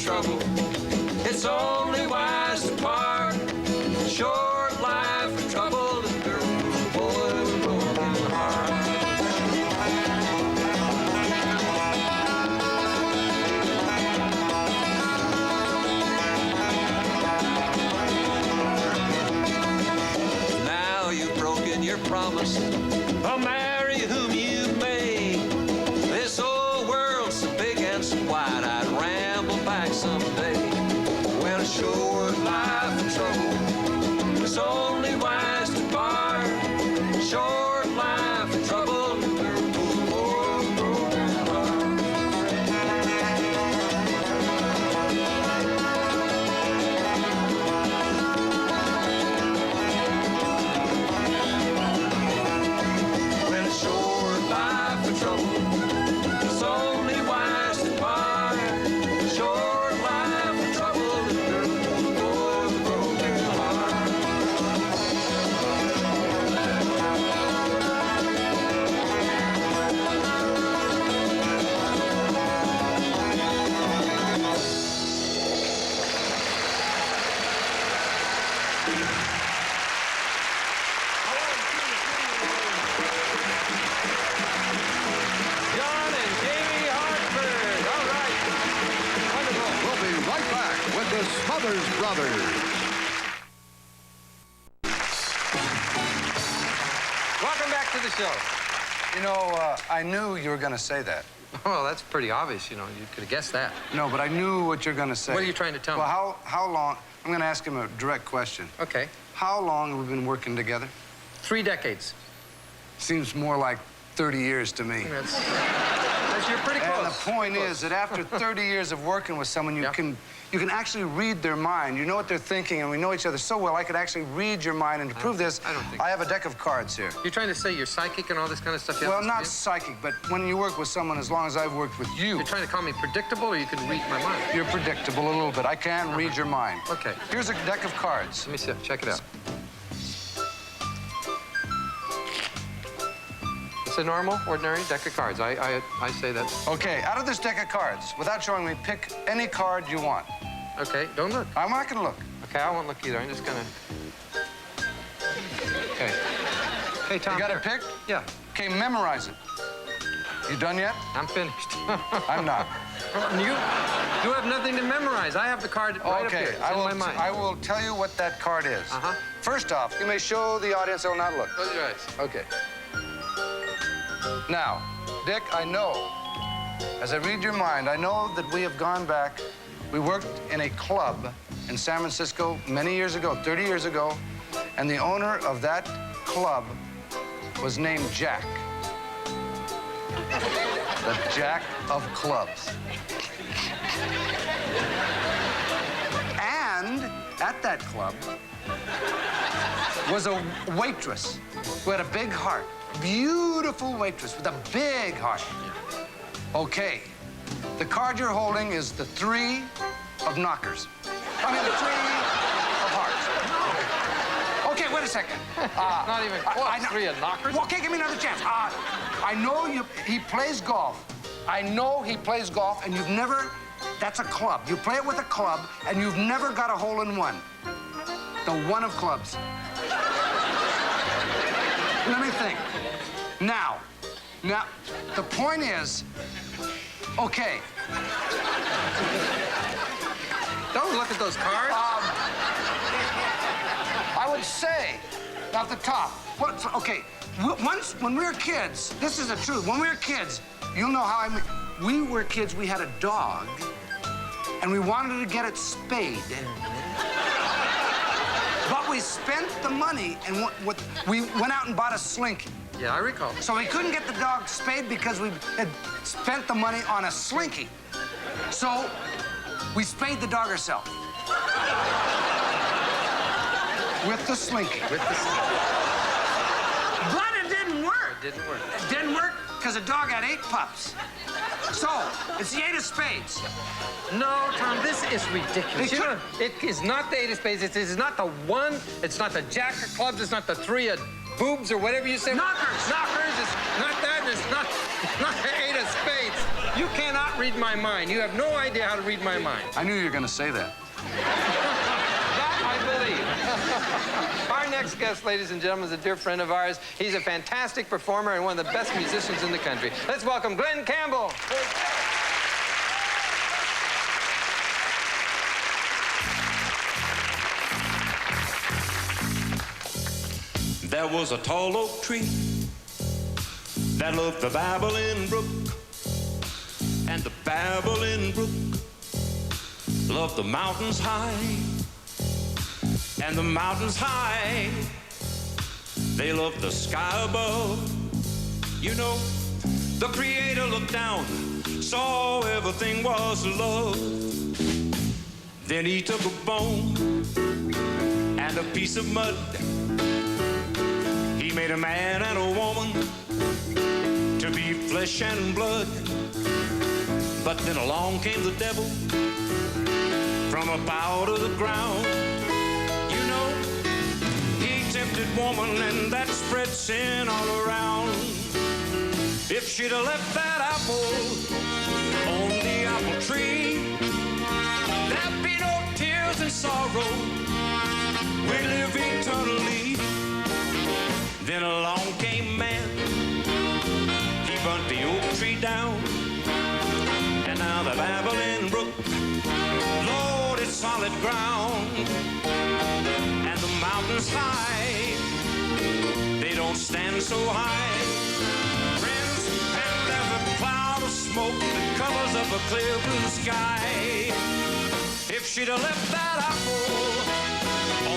trouble. It's only wise to part. Short life for trouble and girl, boy with a broken heart. Now you've broken your promise. I'll marry whom you may. This old world's so big and so wide, I'd ramble back someday. Well, short life and trouble, it's only wise to part. Short life and trouble, oh, broken heart. Well, short life and trouble, it's only wise to part. Short life and trouble, oh, broken heart. John and Jamie Hartford. All right. Wonderful. We'll be right back with the Smothers Brothers. Welcome back to the show. You know, I knew you were going to say that. Well, that's pretty obvious, you know. You could have guessed that. No, but I knew what you're going to say. What are you trying to tell me? Well, how long... I'm going to ask him a direct question. Okay. How long have we been working together? 3 decades. Seems more like 30 years to me. You're pretty close. And the point is that after 30 years of working with someone, you can actually read their mind. You know what they're thinking, and we know each other so well, I could actually read your mind. And to prove this, I have a deck of cards here. You're trying to say you're psychic and all this kind of stuff? Well, not psychic, but when you work with someone, as long as I've worked with you... You're trying to call me predictable, or you can read my mind? You're predictable a little bit. I can read your mind. Okay. Here's a deck of cards. Let me see. Check it out. It's a normal, ordinary deck of cards. I say that. Okay, out of this deck of cards, without showing me, pick any card you want. Okay, don't look. I'm not gonna look. Okay, I won't look either. I'm just gonna... Okay. Hey, Tom. You got here. it picked? Yeah. Okay, memorize it. You done yet? I'm finished. I'm not. You have nothing to memorize. I have the card right up here. It's in my mind. I will tell you what that card is. Uh-huh. First off, you may show the audience I will not look. Close your eyes. Okay. Now, Dick, I know, as I read your mind, I know that we have gone back. We worked in a club in San Francisco many years ago, 30 years ago, and the owner of that club was named Jack. The Jack of Clubs. And at that club was a waitress who had a big heart. Beautiful waitress with a big heart. Okay, the card you're holding is the 3 of knockers. I mean, the 3 of hearts. Okay, wait a second. Not even close. 3 of knockers? Well, okay, give me another chance. I know he plays golf. I know he plays golf, and you've never... That's a club. You play it with a club, and you've never got a hole-in-one. The 1 of clubs. Let me think. Now, the point is, okay. Don't look at those cards. I would say, at the top, okay, when we were kids, this is the truth, when we were kids, you'll know how we were kids, we had a dog, and we wanted to get it spayed. But we spent the money, and we went out and bought a slinky. Yeah, I recall. So we couldn't get the dog spayed because we had spent the money on a slinky. So we spayed the dog ourselves. With the slinky. With the slinky. But it didn't work. It didn't work. It didn't work because the dog had 8 pups. So, it's the 8 of spades. No, Tom, this is ridiculous. It is not the 8 of spades. It is not the 1. It's not the jack of clubs. It's not the 3 of boobs or whatever you say. Knockers. Knockers. It's not that. And it's not the 8 of spades. You cannot read my mind. You have no idea how to read my mind. I knew you were going to say that. That I believe. Our next guest, ladies and gentlemen, is a dear friend of ours. He's a fantastic performer and one of the best musicians in the country. Let's welcome Glen Campbell. There was a tall oak tree that loved the babbling brook, and the babbling brook loved the mountains high, and the mountains high, they loved the sky above. You know, the Creator looked down, saw everything was love. Then he took a bone and a piece of mud. He made a man and a woman to be flesh and blood. But then along came the devil from up out of the ground. You know, he tempted woman and that spread sin all around. If she'd have left that apple on the apple tree, there'd be no tears and sorrow. We'd live eternally. Then along came man. He burnt the oak tree down. And now the babbling brook, Lord, it's solid ground. And the mountains high, they don't stand so high. Friends, and there's a cloud of smoke that covers up a clear blue sky. If she'd have left that apple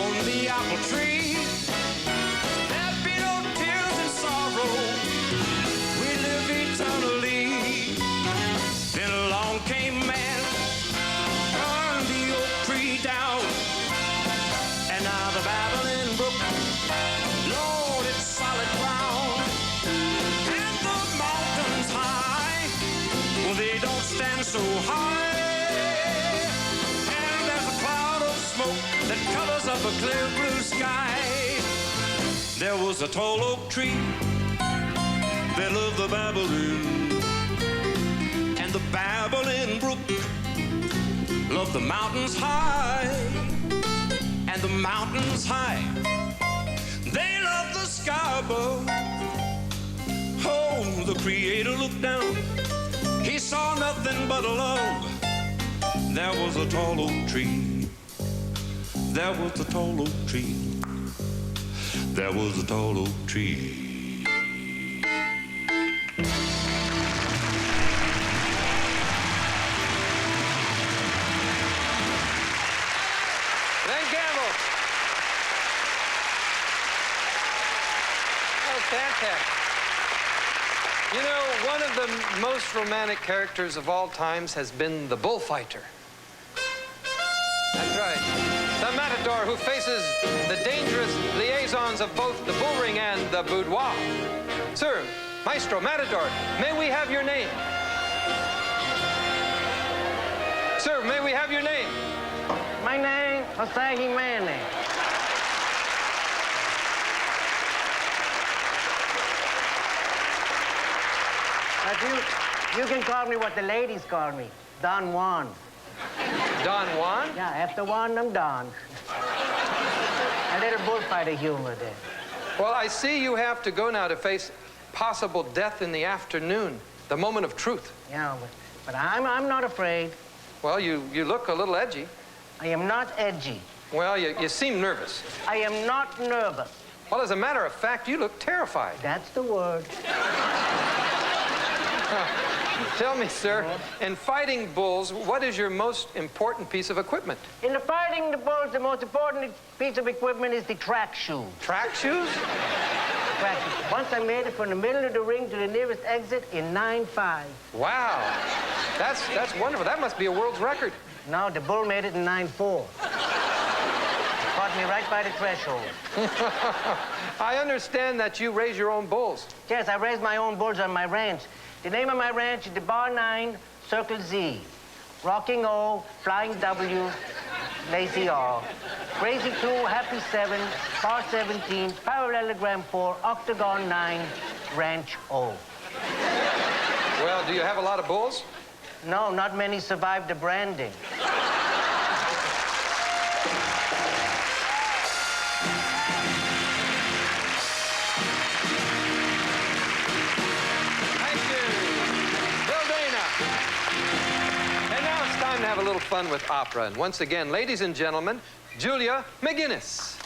on the apple tree, there'd be no tears and sorrow. We live eternally. Then along came man, turned the oak tree down. And now the babbling brook, Lord, it's solid ground. And the mountains high, well, they don't stand so high. And there's a cloud of smoke that covers up a clear blue sky. There was a tall oak tree that loved the babbling, and the babbling brook loved the mountains high, and the mountains high, they love the sky above. Oh, the Creator looked down, he saw nothing but love. There was a tall oak tree, there was a tall oak tree, there was a tall oak tree. Glen Campbell. That was fantastic. You know, one of the most romantic characters of all times has been the bullfighter. That's right. The matador who faces the dangerous liaisons of both the bullring and the boudoir. Sir, Maestro, Matador, may we have your name? Sir, may we have your name? My name, Jose Jimenez. But you can call me what the ladies call me, Don Juan. Don Juan? Yeah, after Juan, I'm Don. A little bullfighter humor there. Well, I see you have to go now to face possible death in the afternoon, the moment of truth. Yeah, but I'm not afraid. Well, you look a little edgy. I am not edgy. Well, you seem nervous. I am not nervous. Well, as a matter of fact, you look terrified. That's the word. Tell me, sir, in fighting bulls, what is your most important piece of equipment? In the fighting the bulls, the most important piece of equipment is the track shoe. Track shoes? Track shoe. Once I made it from the middle of the ring to the nearest exit in 9.5. Wow. That's wonderful. That must be a world's record. No, the bull made it in 9.4. Caught me right by the threshold. I understand that you raise your own bulls. Yes, I raise my own bulls on my ranch. The name of my ranch is the Bar 9, Circle Z. Rocking O, Flying W, Lazy R. Crazy 2, Happy 7, Bar 17, Parallelogram 4, Octagon 9, Ranch O. Well, do you have a lot of bulls? No, not many survived the branding. To have a little fun with opera. And once again, ladies and gentlemen, Julia Migenes.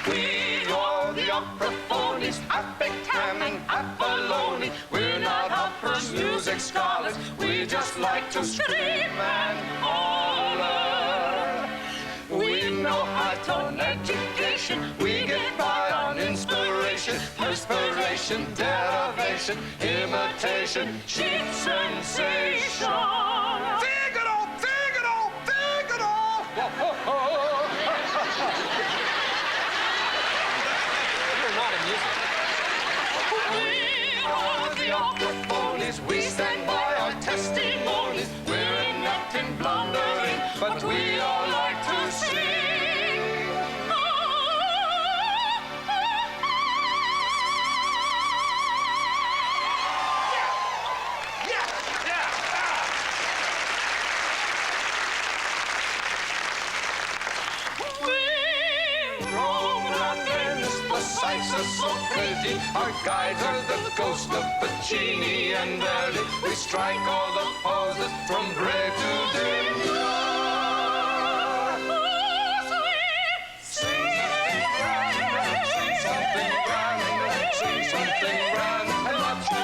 We are the opera phonies, epic time and abalone. We're not opera's music scholars, we just like to scream and holler. We know high tone education, we get by on inspiration, perspiration, derivation, imitation, cheap sensation. Figaro, Figaro, Figaro! You're not a music. We are the opera phonies, we stand by our testimonies. We're inept in blundering, but we all like to sing. Sights are so pretty. Our guides are the ghost of Puccini and Verdi. We strike all the poses from grave to dim. Sing something grand, sing something grand, and let's go.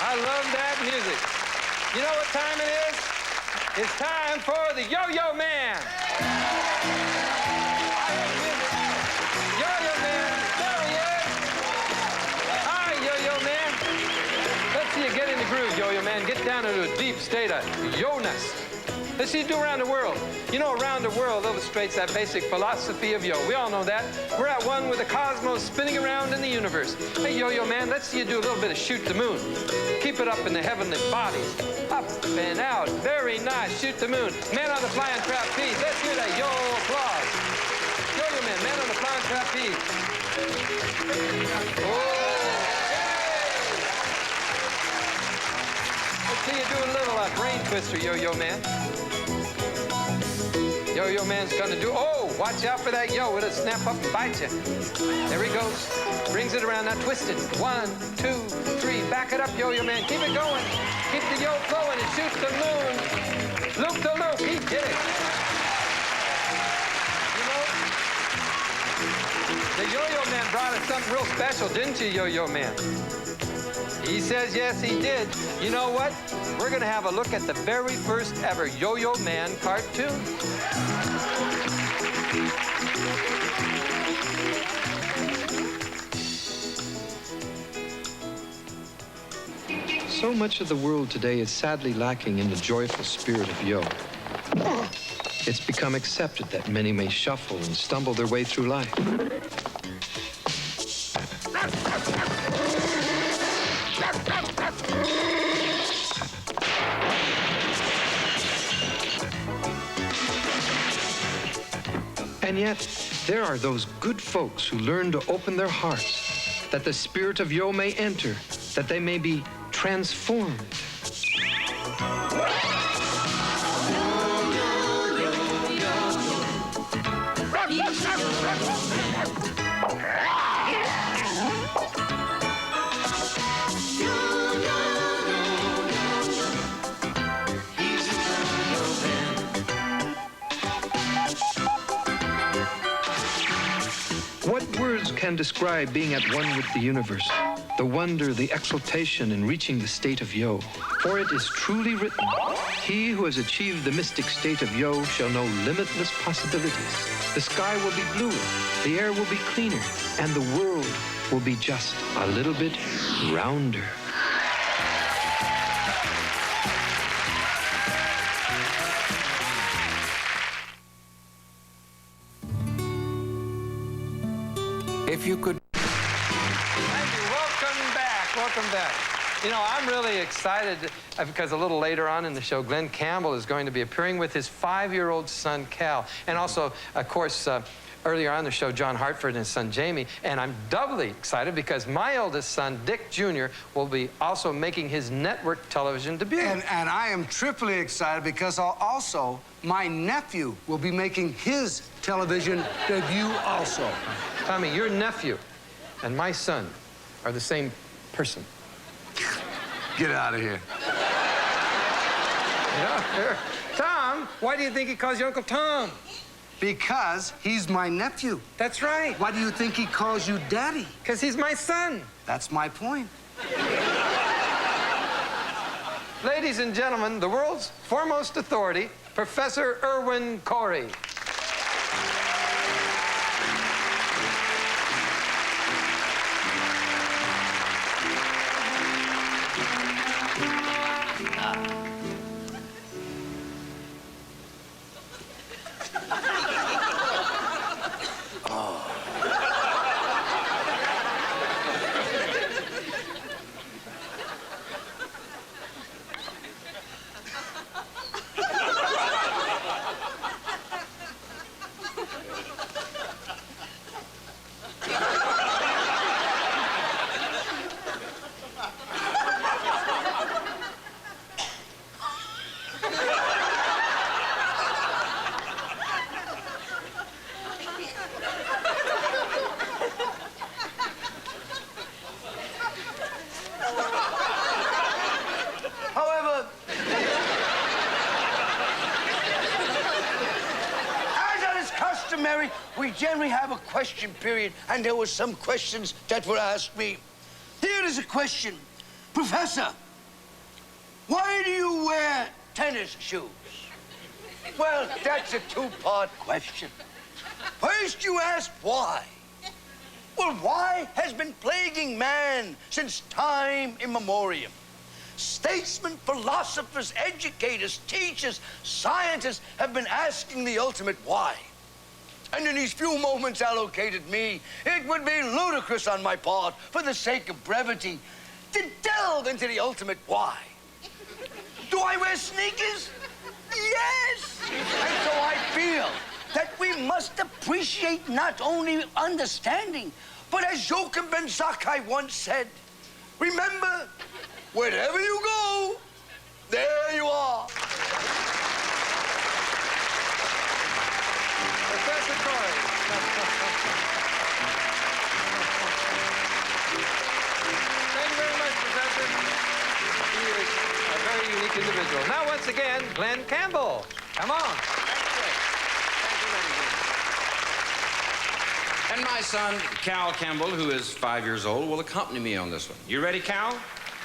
I love that music. You know what time it is? It's time for the Yo-Yo Man. Yo-Yo Man, there he is. Hi, Yo-Yo Man. Let's see you get in the groove, Yo-Yo Man. Get down into a deep state of yo-ness. Let's see you do around the world. You know, around the world illustrates that basic philosophy of yo. We all know that. We're at one with the cosmos spinning around in the universe. Hey, Yo-Yo Man, let's see you do a little bit of shoot the moon. Keep it up in the heavenly bodies. Up and out. Very nice. Shoot the moon. Man on the flying trapeze. Let's hear that yo applause. Yo-Yo Man, man on the flying trapeze. Oh. Let's see you do a little brain twister, Yo-Yo Man. Yo-Yo Man's gonna do, oh, watch out for that yo. It'll snap up and bite you. There he goes. Brings it around, now twist it. 1, 2, 3. Back it up, Yo-Yo Man. Keep it going. Keep the yo flowing and shoot the moon. Loop the loop. He did it. You know, the Yo-Yo Man brought us something real special, didn't you, Yo-Yo Man? He says yes, he did. You know what? We're going to have a look at the very first ever Yo-Yo Man cartoon. So much of the world today is sadly lacking in the joyful spirit of yo. It's become accepted that many may shuffle and stumble their way through life. And yet, there are those good folks who learn to open their hearts, that the spirit of yo may enter, that they may be transformed. What words can describe being at one with the universe? The wonder, the exultation in reaching the state of yo. For it is truly written, he who has achieved the mystic state of yo shall know limitless possibilities. The sky will be bluer, the air will be cleaner, and the world will be just a little bit rounder. If you could... Thank you. Welcome back. Welcome back. You know, I'm really excited because a little later on in the show, Glen Campbell is going to be appearing with his 5-year-old son, Cal. And also, of course, earlier on in the show, John Hartford and his son, Jamie. And I'm doubly excited because my oldest son, Dick Jr., will be also making his network television debut. And I am triply excited because also my nephew will be making his television debut also. Tommy, your nephew and my son are the same person. Get out of here. Yeah, here. Tom, why do you think he calls you Uncle Tom? Because he's my nephew. That's right. Why do you think he calls you Daddy? Because he's my son. That's my point. Ladies and gentlemen, the world's foremost authority, Professor Irwin Corey. We generally have a question period, and there were some questions that were asked me. Here is a question. Professor, why do you wear tennis shoes? Well, that's a two-part question. First, you ask why. Well, why has been plaguing man since time immemorial. Statesmen, philosophers, educators, teachers, scientists have been asking the ultimate why. And in these few moments allocated me, it would be ludicrous on my part, for the sake of brevity, to delve into the ultimate why. Do I wear sneakers? Yes! And so I feel that we must appreciate not only understanding, but as Joachim Ben Zakkai once said, remember, wherever you go, there you are. Professor Corey. Thank you very much, Professor. He is a very unique individual. Now, once again, Glen Campbell. Come on. And my son, Cal Campbell, who is 5 years old, will accompany me on this one. You ready, Cal?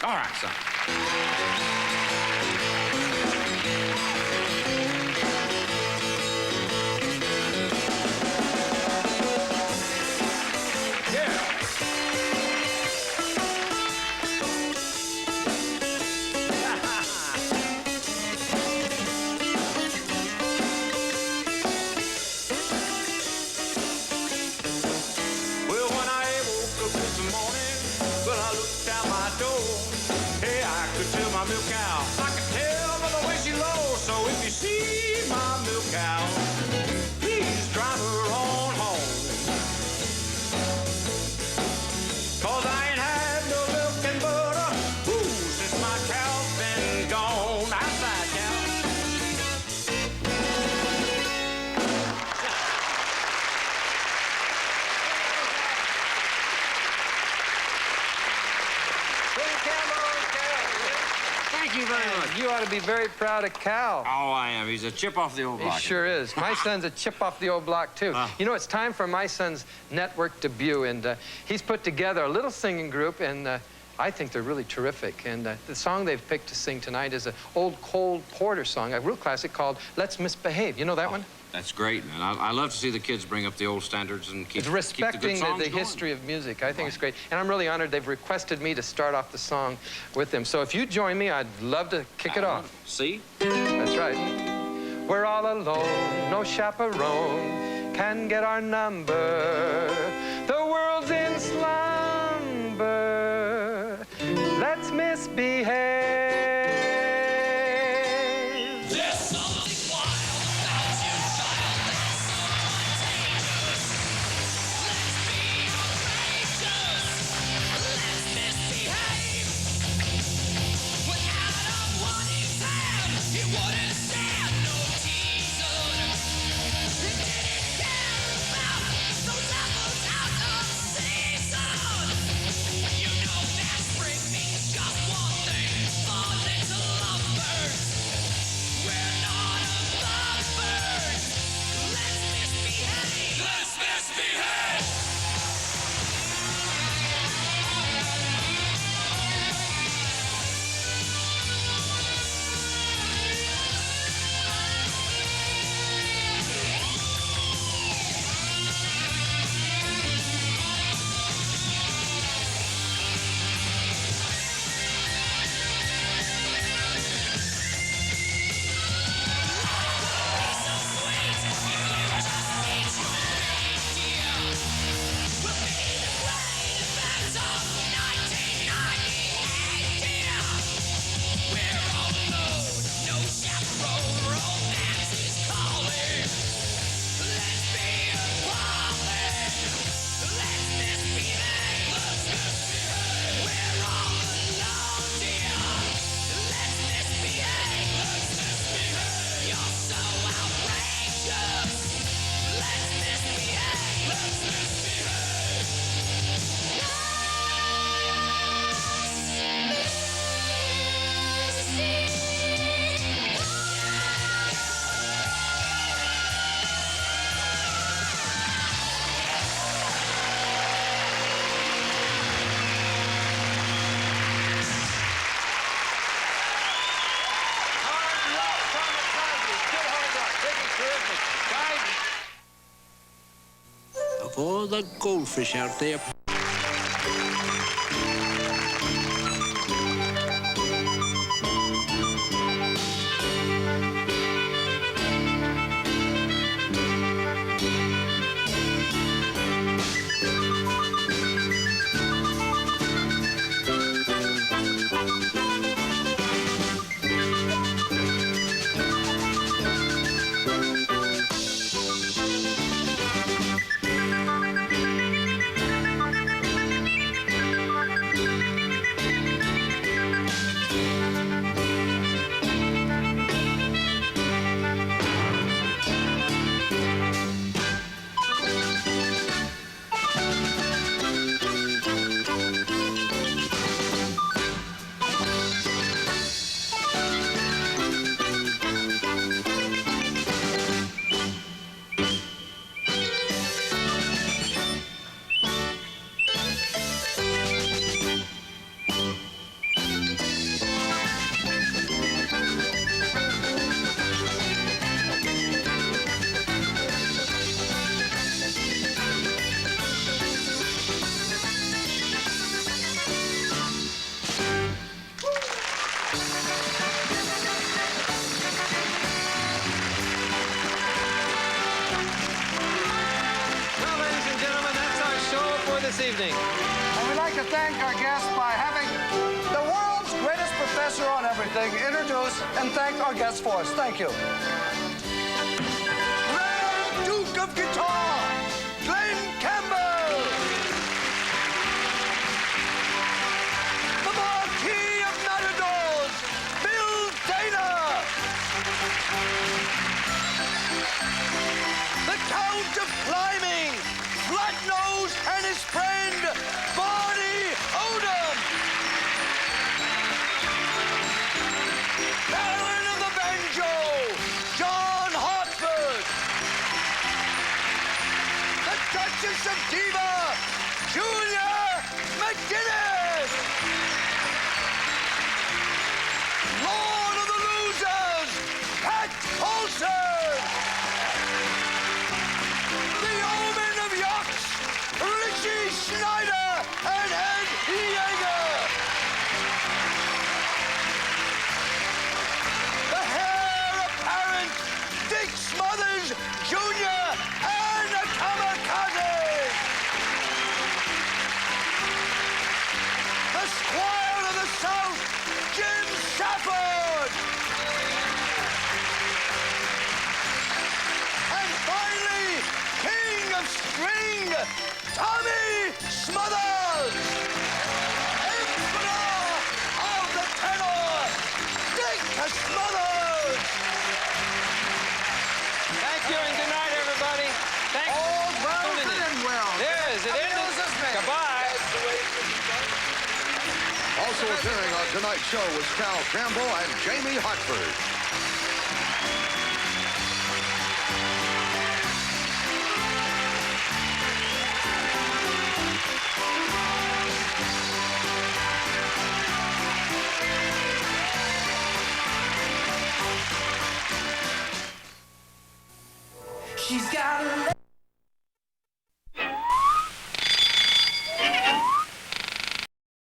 All right, son. my milk cow. Please drive her on home. 'Cause I ain't had no milk and butter, ooh, since my cow's been gone. Outside, cow. Glen Campbell, Thank you very much. you ought to be very proud of Cal. Oh, I am. He's a chip off the old block. He sure is. My son's a chip off the old block, too. You know, it's time for my son's network debut, and he's put together a little singing group, and I think they're really terrific. And the song they've picked to sing tonight is an old Cole Porter song, a real classic called Let's Misbehave. You know that one? That's great, man. I love to see the kids bring up the old standards and keep It's respecting the the history of music. I think it's great. And I'm really honored they've requested me to start off the song with them. So if you join me, I'd love to kick it off. See? That's right. We're all alone, no chaperone can get our number. The world's in slumber. Let's misbehave. There's something wild about you, child. There's something dangerous. Let's be outrageous. Let's misbehave. Without a warning sign, he wouldn't stand no teasing. He didn't care about those apples out of season. You know that spring means just one thing for little lovebirds. We're not above birds. Let's misbehave. Let's misbehave. Of all the goldfish out there. This evening. And we'd like to thank our guests by having the world's greatest professor on everything introduce and thank our guests for us. Thank you. guitar, Glen Campbell. The Marquis of Matadors, Bill Dana. The Count of Climbing, Flatnose and his friend, Barney Odom. Baron of the Banjo, John Hartford. The Duchess of Diva, Julia Migenes. Lord of the Losers, Pat Paulson. The Omen of Yachts, Richie Schneider and Ed Yeager. The Heir Apparent, Dick Smothers Jr. and the Kamikaze. The Squire of the South, Jim Safford. And finally, King of String, Tommy Smothers. Emperor of the Tenor, Dick Smothers. Thank you and good night, everybody. Thank you. All well for tuning in. and well. There is. It ended. Goodbye. Also appearing on tonight's show was Cal Campbell and Jamie Hartford. She's got